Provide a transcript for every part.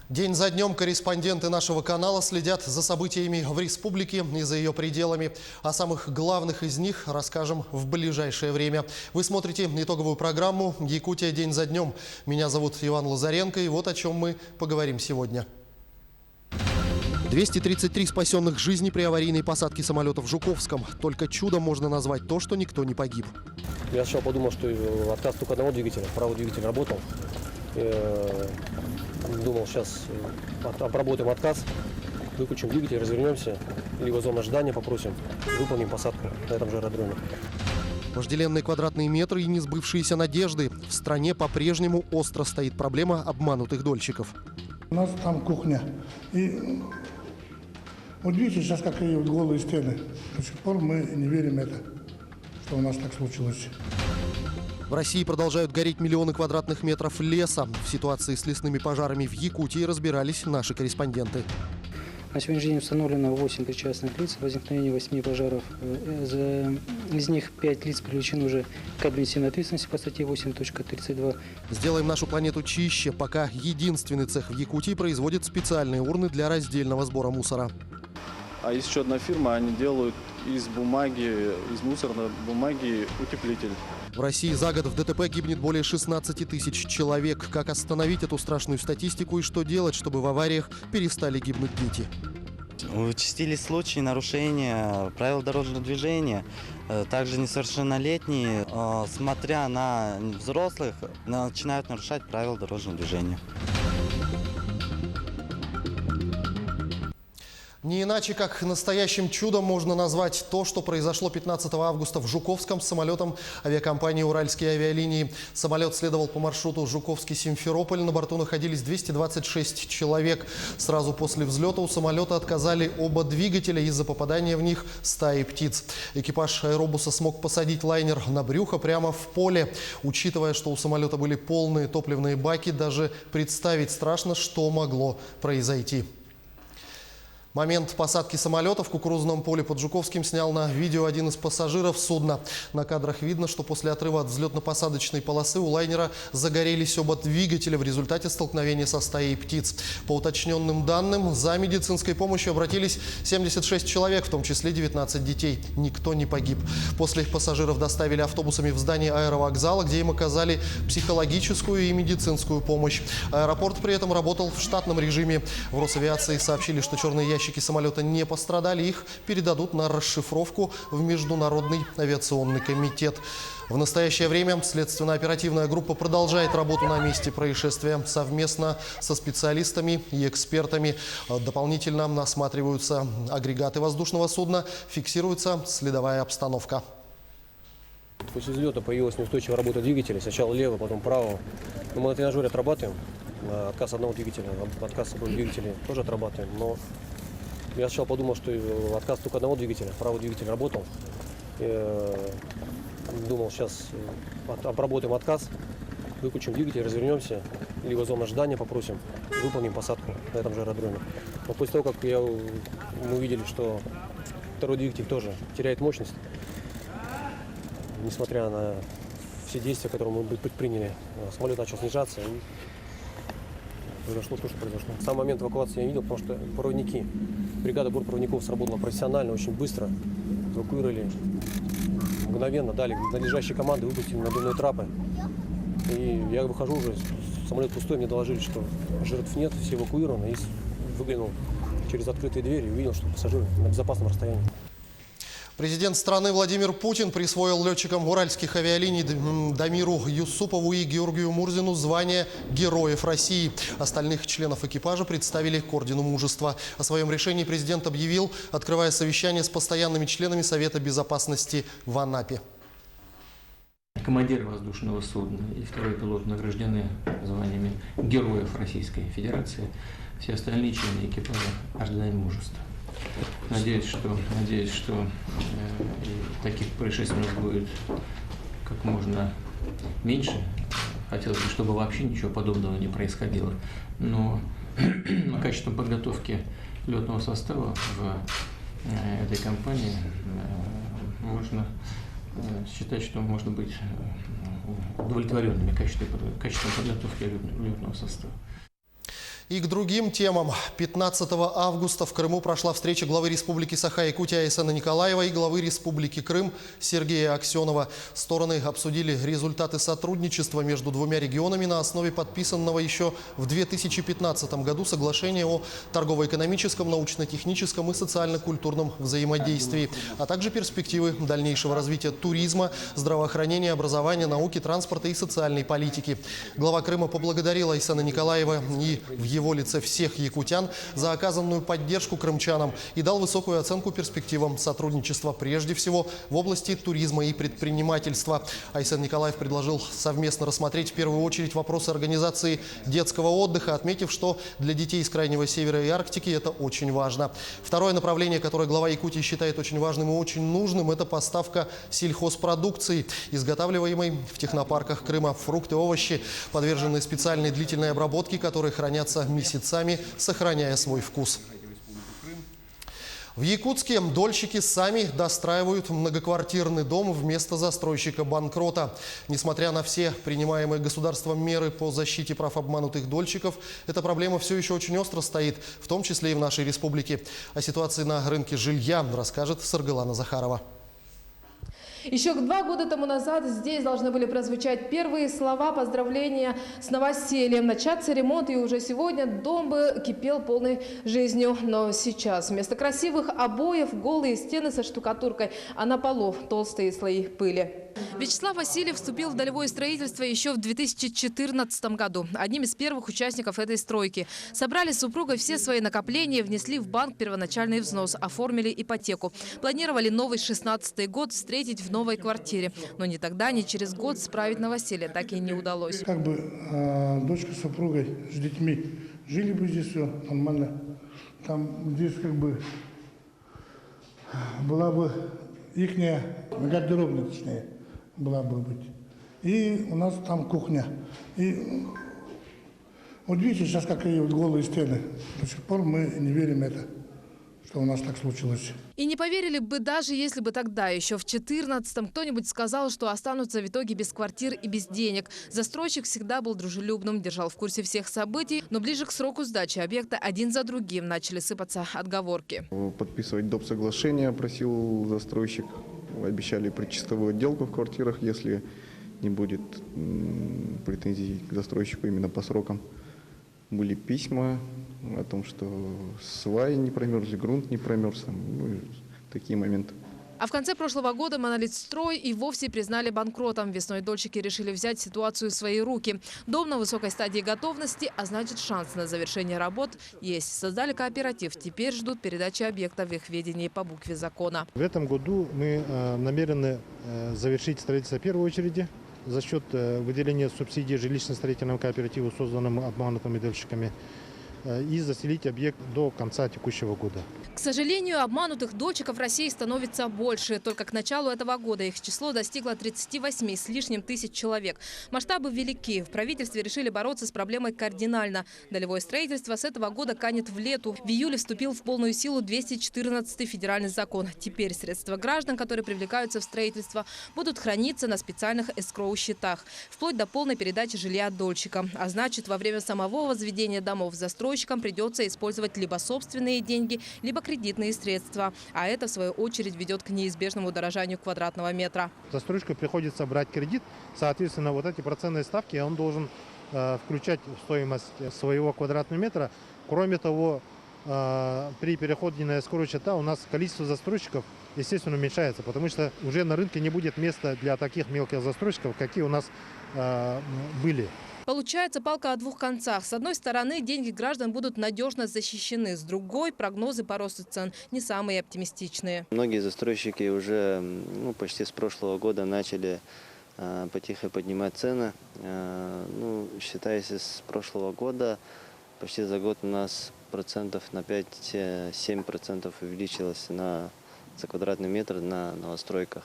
День за днем корреспонденты нашего канала следят за событиями в республике и за ее пределами. О самых главных из них расскажем в ближайшее время. Вы смотрите итоговую программу «Якутия. День за днем». Меня зовут Иван Лазаренко, и вот о чем мы поговорим сегодня. 233 спасенных жизней при аварийной посадке самолета в Жуковском. Только чудом можно назвать то, что никто не погиб. Я сначала подумал, что отказ только одного двигателя. Правый двигатель работал. Думал, сейчас обработаем отказ, выключим двигатель, развернемся, либо зона ожидания попросим, выполним посадку на этом же аэродроме. Вожделенные квадратные метры и несбывшиеся надежды. В стране по-прежнему остро стоит проблема обманутых дольщиков. У нас там кухня. И вот видите, сейчас как и голые стены. До сих пор мы не верим в это, что у нас так случилось. В России продолжают гореть миллионы квадратных метров леса. В ситуации с лесными пожарами в Якутии разбирались наши корреспонденты. На сегодняшний день установлено 8 причастных лиц к возникновению 8 пожаров. Из них 5 лиц привлечены уже к административной ответственности по статье 8.32. Сделаем нашу планету чище. Пока единственный цех в Якутии производит специальные урны для раздельного сбора мусора. А есть еще одна фирма, они делают из бумаги, из мусорной бумаги утеплитель. В России за год в ДТП гибнет более 16 тысяч человек. Как остановить эту страшную статистику и что делать, чтобы в авариях перестали гибнуть дети? Участились случаи нарушения правил дорожного движения. Также несовершеннолетние, смотря на взрослых, начинают нарушать правила дорожного движения. Не иначе, как настоящим чудом можно назвать то, что произошло 15 августа в Жуковском с самолетом авиакомпании «Уральские авиалинии». Самолет следовал по маршруту Жуковский-Симферополь. На борту находились 226 человек. Сразу после взлета у самолета отказали оба двигателя из-за попадания в них стаи птиц. Экипаж аэробуса смог посадить лайнер на брюхо прямо в поле. Учитывая, что у самолета были полные топливные баки, даже представить страшно, что могло произойти. Момент посадки самолета в кукурузном поле под Жуковским снял на видео один из пассажиров судна. На кадрах видно, что после отрыва от взлетно-посадочной полосы у лайнера загорелись оба двигателя в результате столкновения со стаей птиц. По уточненным данным, за медицинской помощью обратились 76 человек, в том числе 19 детей. Никто не погиб. После пассажиров доставили автобусами в здание аэровокзала, где им оказали психологическую и медицинскую помощь. Аэропорт при этом работал в штатном режиме. В Росавиации сообщили, что черные ящики самолета не пострадали, их передадут на расшифровку в Международный авиационный комитет. В настоящее время следственно-оперативная группа продолжает работу на месте происшествия совместно со специалистами и экспертами. Дополнительно осматриваются агрегаты воздушного судна, фиксируется следовая обстановка. После взлета появилась неустойчивая работа двигателя. Сначала левого, потом правого. Но мы на тренажере отрабатываем. Отказ одного двигателя, отказ одного двигателя тоже отрабатываем. Но я сначала подумал, что отказ только одного двигателя, правый двигатель работал. Думал, сейчас обработаем отказ, выключим двигатель, развернемся, либо зону ожидания попросим, выполним посадку на этом же аэродроме. Но после того, как мы увидели, что второй двигатель тоже теряет мощность, несмотря на все действия, которые мы предприняли, самолет начал снижаться, и произошло то, что произошло. В самый момент эвакуации я не видел, потому что проводники, бригада бортпроводников сработала профессионально, очень быстро, эвакуировали мгновенно, дали надлежащие команды, выпустили надувные трапы. И я выхожу уже, самолет пустой, мне доложили, что жертв нет, все эвакуированы. И выглянул через открытые двери и увидел, что пассажиры на безопасном расстоянии. Президент страны Владимир Путин присвоил летчикам уральских авиалиний Дамиру Юсупову и Георгию Мурзину звание Героев России. Остальных членов экипажа представили к ордену Мужества. О своем решении президент объявил, открывая совещание с постоянными членами Совета безопасности в Анапе. Командиры воздушного судна и второй пилот награждены званиями Героев Российской Федерации. Все остальные члены экипажа орденом Мужества. Надеюсь, что таких происшествий у нас будет как можно меньше. Хотелось бы, чтобы вообще ничего подобного не происходило. Но качеством подготовки летного состава в этой компании можно считать, что можно быть удовлетворенными качеством подготовки летного состава. И к другим темам. 15 августа в Крыму прошла встреча главы Республики Саха-Якутия Айсена Николаева и главы Республики Крым Сергея Аксенова. Стороны обсудили результаты сотрудничества между двумя регионами на основе подписанного еще в 2015 году соглашения о торгово-экономическом, научно-техническом и социально-культурном взаимодействии, а также перспективы дальнейшего развития туризма, здравоохранения, образования, науки, транспорта и социальной политики. Глава Крыма поблагодарил Айсена Николаева и в его лице всех якутян за оказанную поддержку крымчанам и дал высокую оценку перспективам сотрудничества, прежде всего в области туризма и предпринимательства. Айсен Николаев предложил совместно рассмотреть в первую очередь вопросы организации детского отдыха, отметив, что для детей из Крайнего Севера и Арктики это очень важно. Второе направление, которое глава Якутии считает очень важным и очень нужным, это поставка сельхозпродукции, изготавливаемой в технопарках Крыма. Фрукты, овощи подвержены специальной длительной обработке, которые хранятся месяцами, сохраняя свой вкус. В Якутске дольщики сами достраивают многоквартирный дом вместо застройщика-банкрота. Несмотря на все принимаемые государством меры по защите прав обманутых дольщиков, эта проблема все еще очень остро стоит, в том числе и в нашей республике. О ситуации на рынке жилья расскажет Саргылана Захарова. Еще 2 года тому назад здесь должны были прозвучать первые слова поздравления с новосельем, начаться ремонт, и уже сегодня дом бы кипел полной жизнью. Но сейчас вместо красивых обоев голые стены со штукатуркой, а на полу толстые слои пыли. Вячеслав Васильев вступил в долевое строительство еще в 2014 году. Одним из первых участников этой стройки. Собрали с супругой все свои накопления, внесли в банк первоначальный взнос, оформили ипотеку. Планировали новый 16-й год встретить в новой квартире. Но ни тогда, ни через год справить новоселье так и не удалось. Как бы дочка с супругой, с детьми жили бы здесь, все нормально. Там здесь как бы была бы ихняя гардеробная, точнее, была бы быть. И у нас там кухня. И вот видите, сейчас какие вот голые стены. До сих пор мы не верим в это, что у нас так случилось. И не поверили бы даже, если бы тогда, еще в 2014-м, кто-нибудь сказал, что останутся в итоге без квартир и без денег. Застройщик всегда был дружелюбным, держал в курсе всех событий, но ближе к сроку сдачи объекта один за другим начали сыпаться отговорки. Подписывать доп. Соглашение просил застройщик. Обещали предчистовую отделку в квартирах, если не будет претензий к застройщику именно по срокам. Были письма о том, что сваи не промерзли, грунт не промерз, ну, такие моменты. А в конце прошлого года Монолитстрой и вовсе признали банкротом. Весной дольщики решили взять ситуацию в свои руки. Дом на высокой стадии готовности, а значит шанс на завершение работ есть. Создали кооператив. Теперь ждут передачи объекта в их ведении по букве закона. В этом году мы намерены завершить строительство первой очереди за счет выделения субсидий жилищно-строительному кооперативу, созданному обманутыми дольщиками, и заселить объект до конца текущего года. К сожалению, обманутых дольщиков в России становится больше. Только к началу этого года их число достигло 38 с лишним тысяч человек. Масштабы велики. В правительстве решили бороться с проблемой кардинально. Долевое строительство с этого года канет в лету. В июле вступил в полную силу 214-й федеральный закон. Теперь средства граждан, которые привлекаются в строительство, будут храниться на специальных эскроу-счетах. Вплоть до полной передачи жилья дольщикам. А значит, во время самого возведения домов застройщикам придется использовать либо собственные деньги, либо кредитные средства. А это, в свою очередь, ведет к неизбежному удорожанию квадратного метра. Застройщику приходится брать кредит, соответственно, вот эти процентные ставки он должен включать в стоимость своего квадратного метра. Кроме того, при переходе на эскроу-счета у нас количество застройщиков, естественно, уменьшается, потому что уже на рынке не будет места для таких мелких застройщиков, какие у нас были. Получается палка о двух концах. С одной стороны, деньги граждан будут надежно защищены. С другой, прогнозы по росту цен не самые оптимистичные. Многие застройщики уже почти с прошлого года начали потихо поднимать цены. Считаясь с прошлого года, почти за год у нас процентов на 5-7% увеличилось за квадратный метр на новостройках.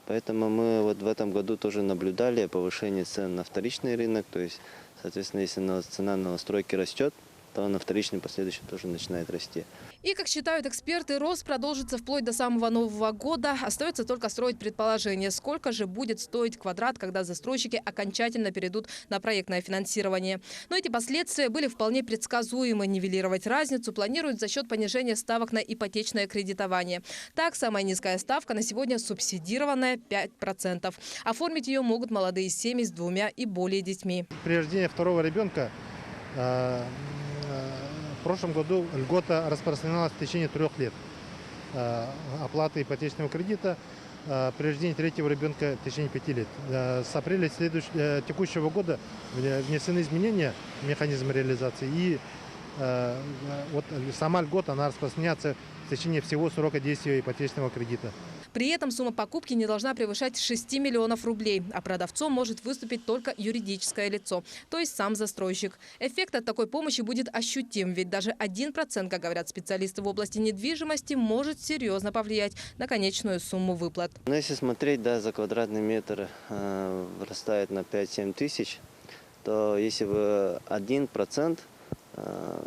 Поэтому мы вот в этом году тоже наблюдали повышение цен на вторичный рынок. То есть, соответственно, если цена на новостройки растет, то на вторичном последующем тоже начинает расти. И, как считают эксперты, рост продолжится вплоть до самого Нового года. Остается только строить предположение, сколько же будет стоить квадрат, когда застройщики окончательно перейдут на проектное финансирование. Но эти последствия были вполне предсказуемы. Нивелировать разницу планируют за счет понижения ставок на ипотечное кредитование. Так, самая низкая ставка на сегодня субсидированная 5%. Оформить ее могут молодые семьи с 2 и более детьми. При рождении второго ребенка в прошлом году льгота распространялась в течение 3 лет. Оплата ипотечного кредита при рождении третьего ребенка в течение 5 лет. С апреля текущего года внесены изменения в механизм реализации. И вот сама льгота она распространяется в течение всего срока действия ипотечного кредита. При этом сумма покупки не должна превышать 6 миллионов рублей, а продавцом может выступить только юридическое лицо, то есть сам застройщик. Эффект от такой помощи будет ощутим, ведь даже 1%, как говорят специалисты в области недвижимости, может серьезно повлиять на конечную сумму выплат. Но если смотреть, да, за квадратный метр вырастает на 5-7 тысяч, то если вы 1%,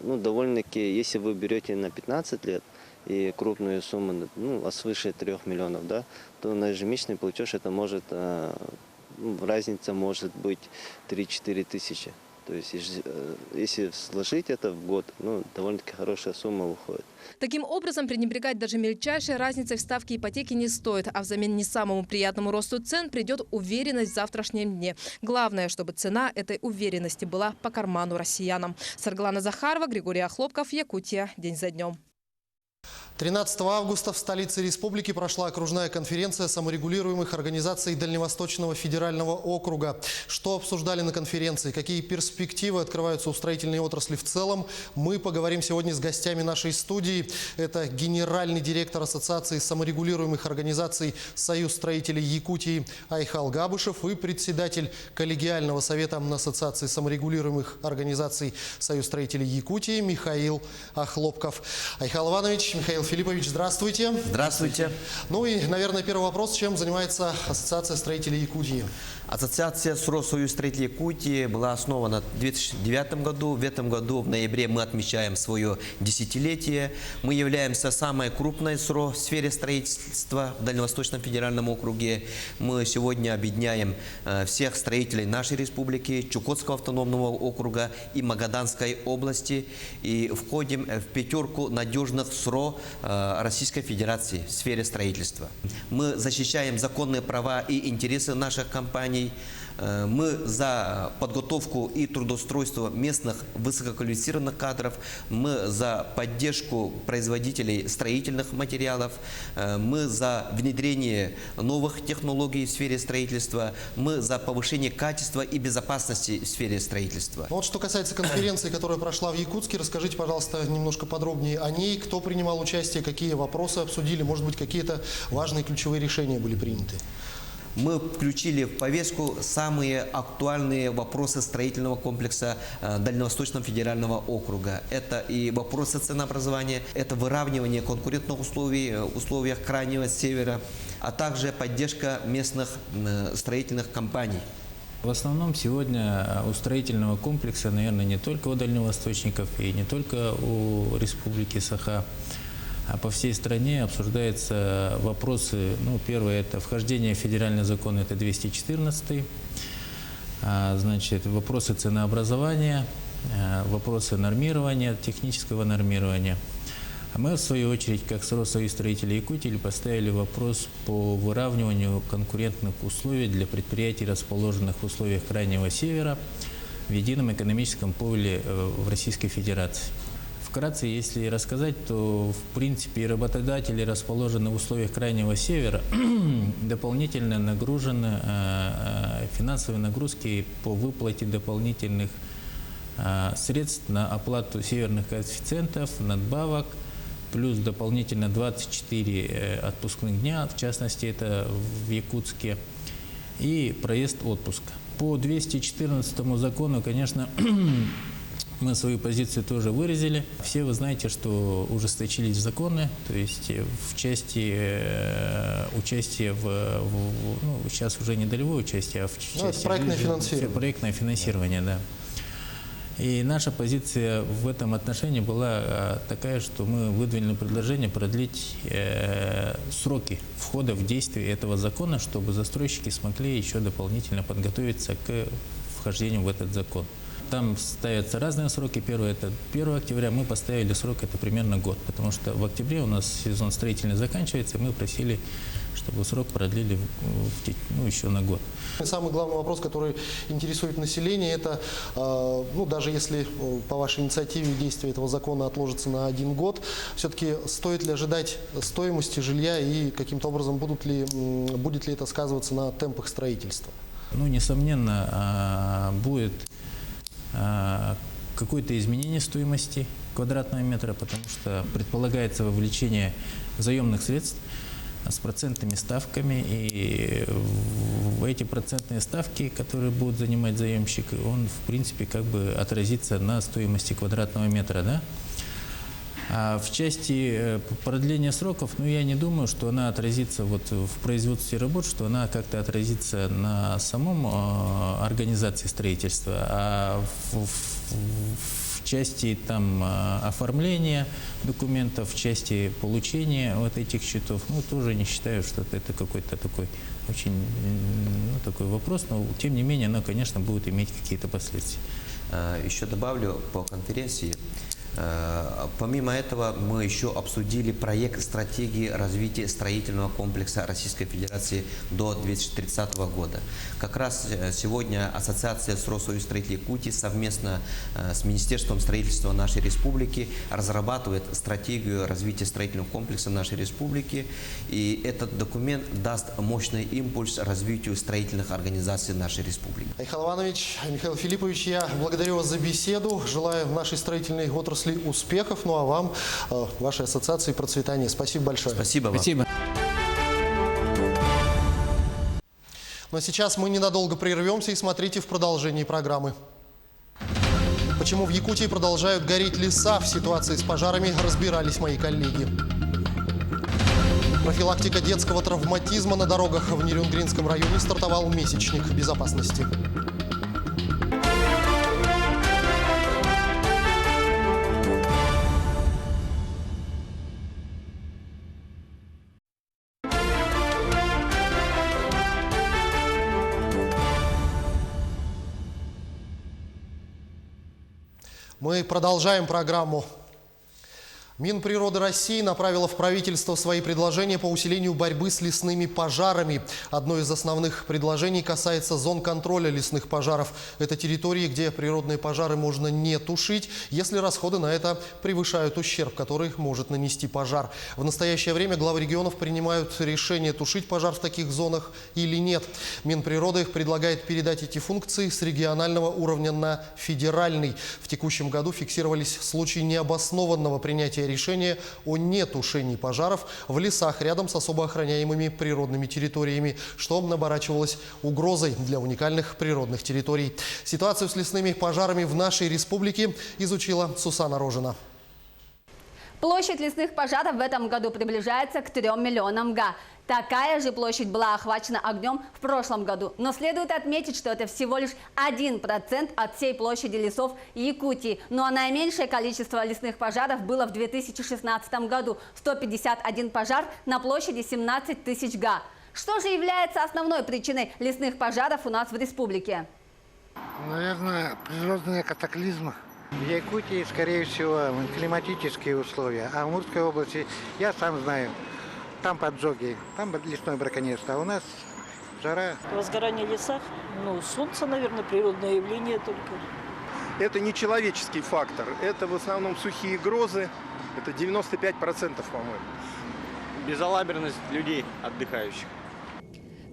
ну, довольно-таки, если вы берете на 15 лет, и крупную сумму, ну, свыше 3 миллионов, да, то на ежемесячный платеж это может, разница может быть 3-4 тысячи. То есть, если сложить это в год, ну, довольно-таки хорошая сумма выходит. Таким образом, пренебрегать даже мельчайшей разницей в ставке ипотеки не стоит, а взамен не самому приятному росту цен придет уверенность в завтрашнем дне. Главное, чтобы цена этой уверенности была по карману россиянам. Сарглана Захарова, Григорий Охлопков, Якутия. День за днем. 13 августа в столице республики прошла окружная конференция саморегулируемых организаций Дальневосточного федерального округа. Что обсуждали на конференции, какие перспективы открываются у строительной отрасли в целом, мы поговорим сегодня с гостями нашей студии. Это генеральный директор Ассоциации саморегулируемых организаций «Союз строителей Якутии» Айхал Габышев и председатель коллегиального совета Ассоциации саморегулируемых организаций «Союз строителей Якутии» Михаил Охлопков. Айхал Иванович, Михаил Филиппович, здравствуйте. Здравствуйте. Ну и, наверное, первый вопрос. Чем занимается Ассоциация строителей Якутии? Ассоциация «Союз строителей Якутии» была основана в 2009 году. В этом году, в ноябре, мы отмечаем свое десятилетие. Мы являемся самой крупной СРО в сфере строительства в Дальневосточном федеральном округе. Мы сегодня объединяем всех строителей нашей республики, Чукотского автономного округа и Магаданской области. И входим в 5 надежных СРО Российской Федерации в сфере строительства. Мы защищаем законные права и интересы наших компаний. Мы за подготовку и трудоустройство местных высококвалифицированных кадров. Мы за поддержку производителей строительных материалов. Мы за внедрение новых технологий в сфере строительства. Мы за повышение качества и безопасности в сфере строительства. Вот что касается конференции, которая прошла в Якутске, расскажите, пожалуйста, немножко подробнее о ней. Кто принимал участие, какие вопросы обсудили, может быть, какие-то важные ключевые решения были приняты? Мы включили в повестку самые актуальные вопросы строительного комплекса Дальневосточного федерального округа. Это и вопросы ценообразования, это выравнивание конкурентных условий в условиях Крайнего Севера, а также поддержка местных строительных компаний. В основном сегодня у строительного комплекса, наверное, не только у дальневосточников и не только у Республики Саха, а по всей стране обсуждаются вопросы. Ну, первое – это вхождение в федеральный закон, это 214. Значит, вопросы ценообразования, вопросы нормирования, технического нормирования. А мы, в свою очередь, как Союз строителей Якутии, поставили вопрос по выравниванию конкурентных условий для предприятий, расположенных в условиях Крайнего Севера, в едином экономическом поле в Российской Федерации. Вкратце, если рассказать, то в принципе работодатели, расположенные в условиях Крайнего Севера, дополнительно нагружены финансовые нагрузки по выплате дополнительных средств на оплату северных коэффициентов, надбавок, плюс дополнительно 24 отпускных дня, в частности это в Якутске, и проезд отпуска. По 214 закону, конечно, мы свою позицию тоже выразили. Все вы знаете, что ужесточились законы, то есть в части участия ну, сейчас уже не долевое участие, а в части проектное финансирование. Проектное финансирование, да. И наша позиция в этом отношении была такая, что мы выдвинули предложение продлить сроки входа в действие этого закона, чтобы застройщики смогли еще дополнительно подготовиться к вхождению в этот закон. Там ставятся разные сроки. Первый – это 1 октября. Мы поставили срок – это примерно год, потому что в октябре у нас сезон строительный заканчивается, и мы просили, чтобы срок продлили еще на год. Самый главный вопрос, который интересует население, это, даже если по вашей инициативе действие этого закона отложится на 1 год, все-таки стоит ли ожидать стоимости жилья и каким-то образом будет ли это сказываться на темпах строительства? Несомненно, будет какое-то изменение стоимости квадратного метра, потому что предполагается вовлечение заемных средств с процентными ставками, и эти процентные ставки, которые будут занимать заемщик, он в принципе отразится на стоимости квадратного метра, да? А в части продления сроков, я не думаю, что она отразится в производстве работ, что она как-то отразится на самом организации строительства, а в части оформления документов, в части получения этих счетов, тоже не считаю, что это какой-то такой очень такой вопрос, но тем не менее она, конечно, будет иметь какие-то последствия. Еще добавлю по конференции. Помимо этого, мы еще обсудили проект стратегии развития строительного комплекса Российской Федерации до 2030 года. Как раз сегодня Ассоциация Сросоюзстроителей Якутии совместно с Министерством строительства нашей республики разрабатывает стратегию развития строительного комплекса нашей республики. И этот документ даст мощный импульс развитию строительных организаций нашей республики. Айхал Иванович, Михаил Филиппович, я благодарю вас за беседу. Желаю нашей строительной отрасли успехов, а вам, вашей ассоциации, процветания. Спасибо большое. Спасибо вам. Спасибо. Но сейчас мы ненадолго прервемся и смотрите в продолжении программы. Почему в Якутии продолжают гореть леса? В ситуации с пожарами разбирались мои коллеги. Профилактика детского травматизма на дорогах. В Нерюнгринском районе стартовал месячник безопасности. Мы продолжаем программу. Минприроды России направила в правительство свои предложения по усилению борьбы с лесными пожарами. Одно из основных предложений касается зон контроля лесных пожаров. Это территории, где природные пожары можно не тушить, если расходы на это превышают ущерб, который может нанести пожар. В настоящее время главы регионов принимают решение, тушить пожар в таких зонах или нет. Минприроды предлагает передать эти функции с регионального уровня на федеральный. В текущем году фиксировались случаи необоснованного принятия решение о нетушении пожаров в лесах рядом с особо охраняемыми природными территориями, что оборачивалось угрозой для уникальных природных территорий. Ситуацию с лесными пожарами в нашей республике изучила Сусана Рожина. Площадь лесных пожаров в этом году приближается к 3 миллионам га. Такая же площадь была охвачена огнем в прошлом году. Но следует отметить, что это всего лишь 1% от всей площади лесов Якутии. Ну а наименьшее количество лесных пожаров было в 2016 году – 151 пожар на площади 17 тысяч га. Что же является основной причиной лесных пожаров у нас в республике? Наверное, природные катаклизмы. В Якутии, скорее всего, климатические условия. А в Амурской области, я сам знаю, там поджоги, там лесное браконьерство, а у нас жара. Возгорание в лесах, солнце, наверное, природное явление только. Это не человеческий фактор, это в основном сухие грозы, это 95%, по-моему. Безалаберность людей, отдыхающих.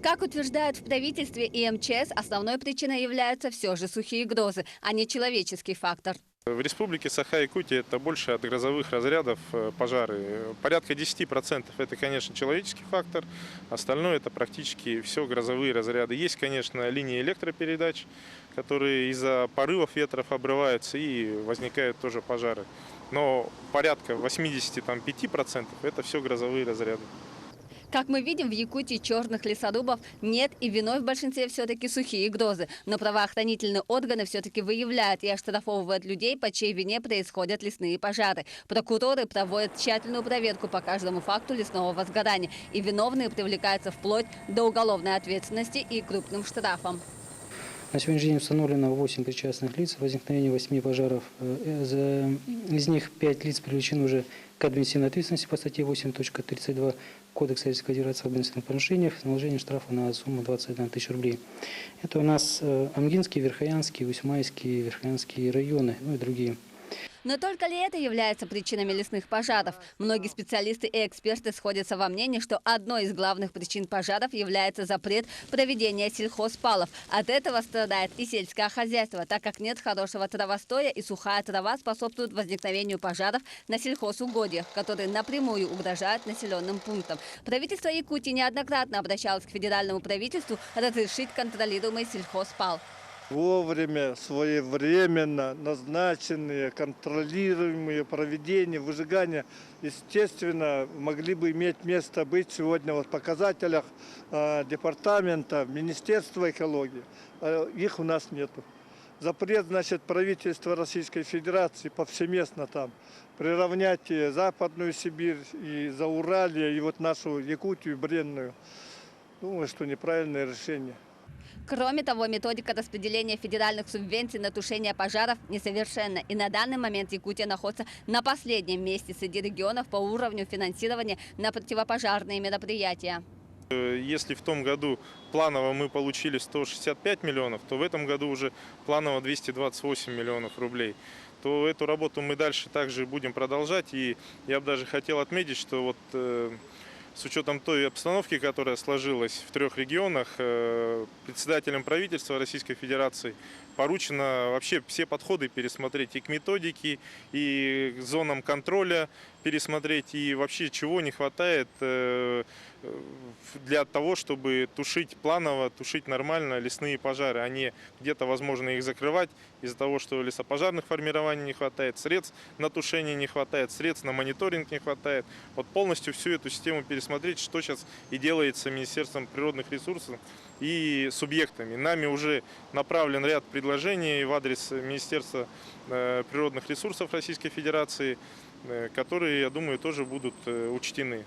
Как утверждают в правительстве и МЧС, основной причиной являются все же сухие грозы, а не человеческий фактор. В республике Саха-Якутия это больше от грозовых разрядов пожары. Порядка 10% это, конечно, человеческий фактор. Остальное это практически все грозовые разряды. Есть, конечно, линии электропередач, которые из-за порывов ветров обрываются и возникают тоже пожары. Но порядка 85% это все грозовые разряды. Как мы видим, в Якутии черных лесорубов нет, и виной в большинстве все-таки сухие грозы. Но правоохранительные органы все-таки выявляют и оштрафовывают людей, по чьей вине происходят лесные пожары. Прокуроры проводят тщательную проверку по каждому факту лесного возгорания, и виновные привлекаются вплоть до уголовной ответственности и крупным штрафом. На сегодняшний день установлено 8 причастных лиц, возникновение 8 пожаров. Из них 5 лиц привлечены уже к административной ответственности по статье 8.32 Кодекса Российской Федерации об административных нарушениях с наложением штрафа на сумму 21 тысяча рублей. Это у нас Амгинский, Верхоянский, Усьмайский, Верхоянские районы, ну и другие. Но только ли это является причинами лесных пожаров? Многие специалисты и эксперты сходятся во мнении, что одной из главных причин пожаров является запрет проведения сельхозпалов. От этого страдает и сельское хозяйство, так как нет хорошего травостоя, и сухая трава способствует возникновению пожаров на сельхозугодьях, которые напрямую угрожают населенным пунктам. Правительство Якутии неоднократно обращалось к федеральному правительству разрешить контролируемый сельхозпал. Вовремя, своевременно назначенные, контролируемые проведения, выжигания, естественно, могли бы иметь место быть сегодня в показателях департамента, Министерства экологии. Их у нас нету. Запрет, значит, правительства Российской Федерации повсеместно там приравнять Западную Сибирь и Зауралье, и вот нашу Якутию бренную. Думаю, что неправильное решение. Кроме того, методика распределения федеральных субвенций на тушение пожаров несовершенна. И на данный момент Якутия находится на последнем месте среди регионов по уровню финансирования на противопожарные мероприятия. Если в том году планово мы получили 165 миллионов, то в этом году уже планово 228 миллионов рублей. То эту работу мы дальше также будем продолжать. И я бы даже хотел отметить, что вот с учетом той обстановки, которая сложилась в 3 регионах, председателем правительства Российской Федерации поручено вообще все подходы пересмотреть и к методике, и к зонам контроля пересмотреть, и вообще чего не хватает для того, чтобы тушить планово, тушить нормально лесные пожары, а не где-то возможно их закрывать из-за того, что лесопожарных формирований не хватает, средств на тушение не хватает, средств на мониторинг не хватает. Вот полностью всю эту систему пересмотреть, что сейчас и делается Министерством природных ресурсов и субъектами. Нами уже направлен ряд предложений в адрес Министерства природных ресурсов Российской Федерации, которые, я думаю, тоже будут учтены.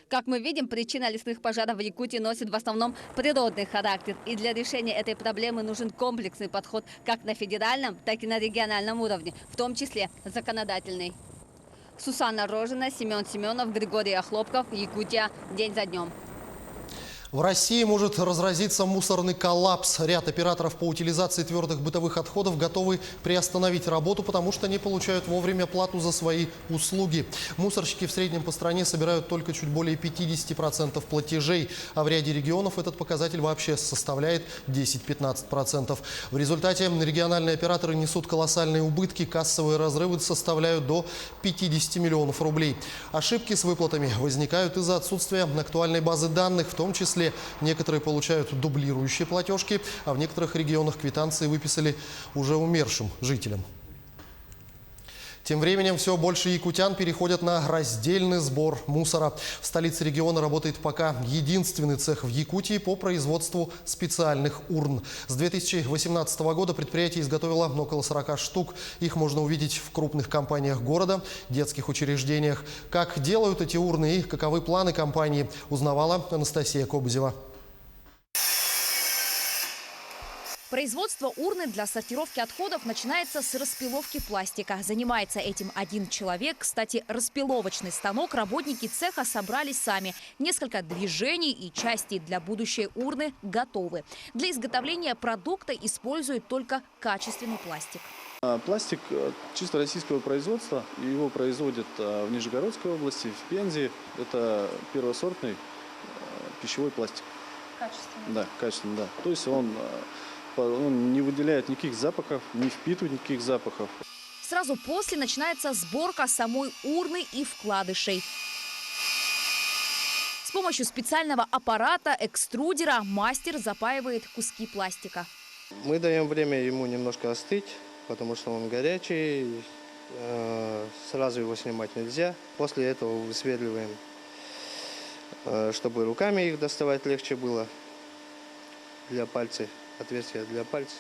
Как мы видим, причина лесных пожаров в Якутии носит в основном природный характер. И для решения этой проблемы нужен комплексный подход как на федеральном, так и на региональном уровне, в том числе законодательный. Сусанна Рожина, Семен Семенов, Григорий Охлопков, Якутия. День за днем. В России может разразиться мусорный коллапс. Ряд операторов по утилизации твердых бытовых отходов готовы приостановить работу, потому что не получают вовремя плату за свои услуги. Мусорщики в среднем по стране собирают только чуть более 50% платежей, а в ряде регионов этот показатель вообще составляет 10-15%. В результате региональные операторы несут колоссальные убытки, кассовые разрывы составляют до 50 миллионов рублей. Ошибки с выплатами возникают из-за отсутствия актуальной базы данных, в том числе некоторые получают дублирующие платежки, а в некоторых регионах квитанции выписали уже умершим жителям. Тем временем все больше якутян переходят на раздельный сбор мусора. В столице региона работает пока единственный цех в Якутии по производству специальных урн. С 2018 года предприятие изготовило около 40 штук. Их можно увидеть в крупных компаниях города, детских учреждениях. Как делают эти урны и каковы планы компании, узнавала Анастасия Кобзева. Производство урны для сортировки отходов начинается с распиловки пластика. Занимается этим один человек. Кстати, распиловочный станок работники цеха собрали сами. Несколько движений и части для будущей урны готовы. Для изготовления продукта используют только качественный пластик. Пластик чисто российского производства. Его производят в Нижегородской области, в Пензе. Это первосортный пищевой пластик. Качественный? Да, качественный, да. То есть он не выделяет никаких запахов, не впитывает никаких запахов. Сразу после начинается сборка самой урны и вкладышей. С помощью специального аппарата, экструдера, мастер запаивает куски пластика. Мы даем время ему немножко остыть, потому что он горячий, сразу его снимать нельзя. После этого высверливаем чтобы руками их доставать легче было для пальцев, отверстия для пальцев.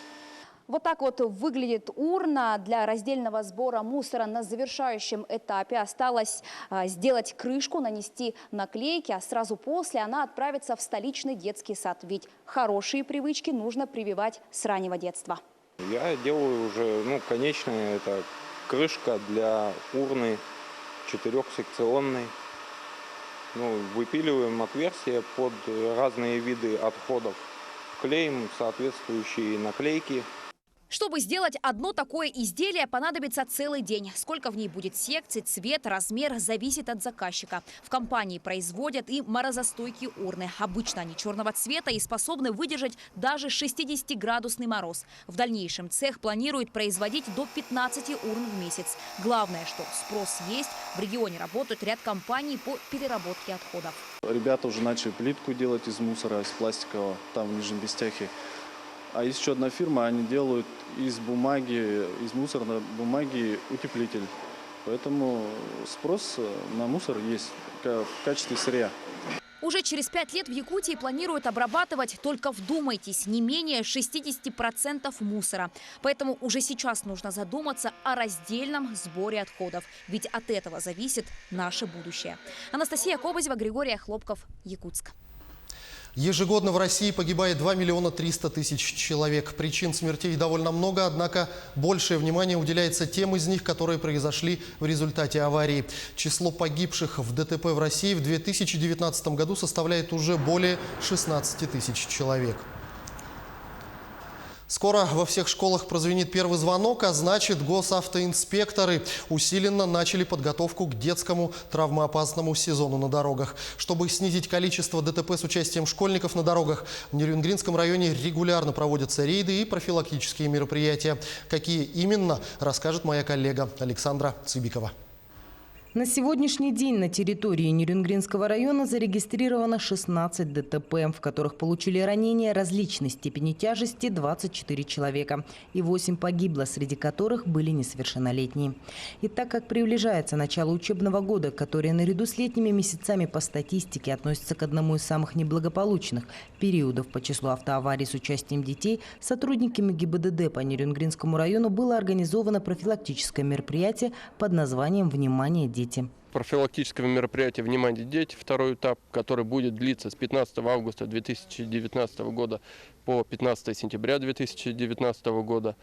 Вот так вот выглядит урна для раздельного сбора мусора на завершающем этапе. Осталось сделать крышку, нанести наклейки, а сразу после она отправится в столичный детский сад. Ведь хорошие привычки нужно прививать с раннего детства. Я делаю уже, конечная, это крышка для урны 4-секционной. Выпиливаем отверстия под разные виды отходов. Клеим соответствующие наклейки. Чтобы сделать одно такое изделие, понадобится целый день. Сколько в ней будет секций, цвет, размер – зависит от заказчика. В компании производят и морозостойкие урны. Обычно они черного цвета и способны выдержать даже 60-градусный мороз. В дальнейшем цех планирует производить до 15 урн в месяц. Главное, что спрос есть. В регионе работает ряд компаний по переработке отходов. Ребята уже начали плитку делать из мусора, из пластикового, там в Нижнем Бестяхе. А есть еще одна фирма, они делают из бумаги, из мусорной бумаги утеплитель. Поэтому спрос на мусор есть в качестве сырья. Уже через 5 лет в Якутии планируют обрабатывать, только вдумайтесь, не менее 60% мусора. Поэтому уже сейчас нужно задуматься о раздельном сборе отходов. Ведь от этого зависит наше будущее. Анастасия Кобызева, Григорий Хлопков, Якутск. Ежегодно в России погибает 2 300 000 человек. Причин смертей довольно много, однако большее внимание уделяется тем из них, которые произошли в результате аварии. Число погибших в ДТП в России в 2019 году составляет уже более 16 000 человек. Скоро во всех школах прозвенит первый звонок, а значит, госавтоинспекторы усиленно начали подготовку к детскому травмоопасному сезону на дорогах. Чтобы снизить количество ДТП с участием школьников на дорогах, в Нерюнгринском районе регулярно проводятся рейды и профилактические мероприятия. Какие именно, расскажет моя коллега Александра Цыбикова. На сегодняшний день на территории Нерюнгринского района зарегистрировано 16 ДТП, в которых получили ранения различной степени тяжести 24 человека. И 8 погибло, среди которых были несовершеннолетние. И так как приближается начало учебного года, которое наряду с летними месяцами по статистике относится к одному из самых неблагополучных периодов по числу автоаварий с участием детей, сотрудниками ГИБДД по Нерюнгринскому району было организовано профилактическое мероприятие под названием «Внимание, дети». Профилактического мероприятия «Внимание, дети», второй этап, который будет длиться с 15 августа 2019 года по 15 сентября 2019 года.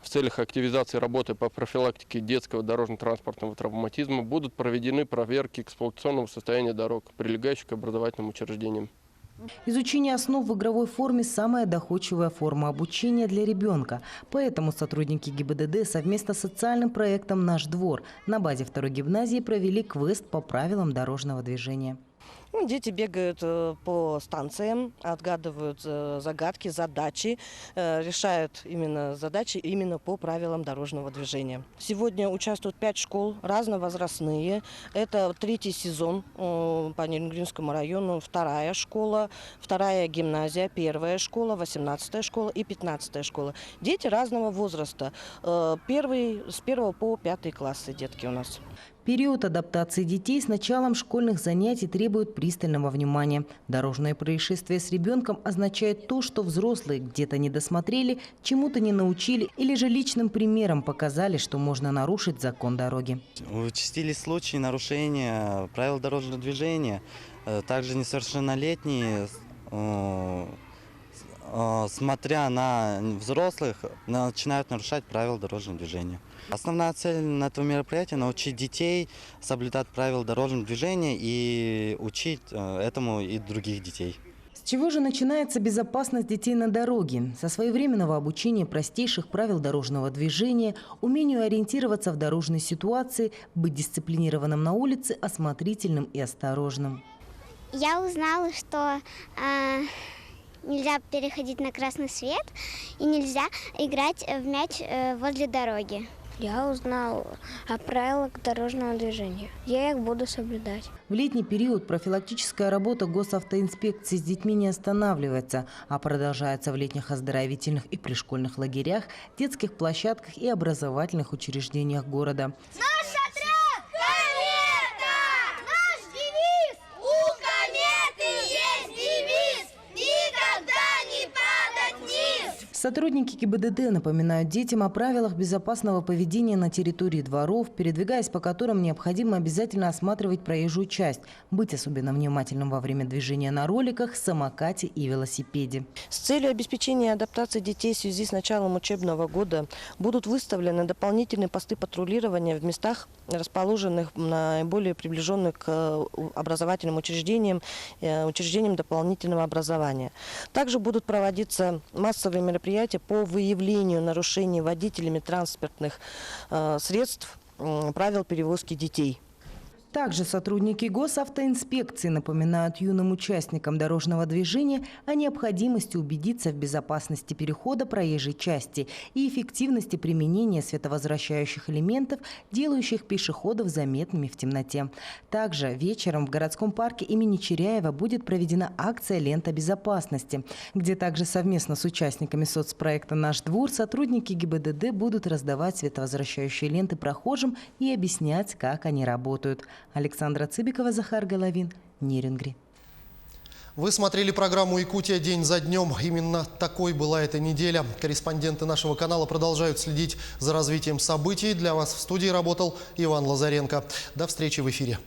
В целях активизации работы по профилактике детского дорожно-транспортного травматизма будут проведены проверки эксплуатационного состояния дорог, прилегающих к образовательным учреждениям. Изучение основ в игровой форме – самая доходчивая форма обучения для ребенка. Поэтому сотрудники ГИБДД совместно с социальным проектом «Наш двор» на базе второй гимназии провели квест по правилам дорожного движения. Дети бегают по станциям, отгадывают загадки, задачи, решают именно задачи именно по правилам дорожного движения. Сегодня участвуют 5 школ, разновозрастные. Это 3-й сезон по Нерюнгринскому району, 2-я школа, 2-я гимназия, 1-я школа, 18-я школа и 15-я школа. Дети разного возраста, с 1 по 5 классы детки у нас. Период адаптации детей с началом школьных занятий требует пристального внимания. Дорожное происшествие с ребенком означает то, что взрослые где-то не досмотрели, чему-то не научили или же личным примером показали, что можно нарушить закон дороги. Участились случаи нарушения правил дорожного движения. Также несовершеннолетние, смотря на взрослых, начинают нарушать правила дорожного движения. Основная цель этого мероприятия – научить детей соблюдать правила дорожного движения и учить этому и других детей. С чего же начинается безопасность детей на дороге? Со своевременного обучения простейших правил дорожного движения, умению ориентироваться в дорожной ситуации, быть дисциплинированным на улице, осмотрительным и осторожным. Я узнала, что нельзя переходить на красный свет и нельзя играть в мяч возле дороги. Я узнал о правилах дорожного движения. Я их буду соблюдать. В летний период профилактическая работа госавтоинспекции с детьми не останавливается, а продолжается в летних оздоровительных и пришкольных лагерях, детских площадках и образовательных учреждениях города. Наш отряд – комета! Наш девиз – у кометы! Сотрудники ГИБДД напоминают детям о правилах безопасного поведения на территории дворов, передвигаясь по которым необходимо обязательно осматривать проезжую часть, быть особенно внимательным во время движения на роликах, самокате и велосипеде. С целью обеспечения адаптации детей в связи с началом учебного года будут выставлены дополнительные посты патрулирования в местах, расположенных наиболее приближенных к образовательным учреждениям, учреждениям дополнительного образования. Также будут проводиться массовые мероприятия по выявлению нарушений водителями транспортных средств правил перевозки детей. Также сотрудники госавтоинспекции напоминают юным участникам дорожного движения о необходимости убедиться в безопасности перехода проезжей части и эффективности применения световозвращающих элементов, делающих пешеходов заметными в темноте. Также вечером в городском парке имени Чиряева будет проведена акция «Лента безопасности», где также совместно с участниками соцпроекта «Наш двор» сотрудники ГИБДД будут раздавать световозвращающие ленты прохожим и объяснять, как они работают. Александра Цыбикова, Захар Головин, Нерюнгри. Вы смотрели программу «Якутия. День за днем». Именно такой была эта неделя. Корреспонденты нашего канала продолжают следить за развитием событий. Для вас в студии работал Иван Лазаренко. До встречи в эфире.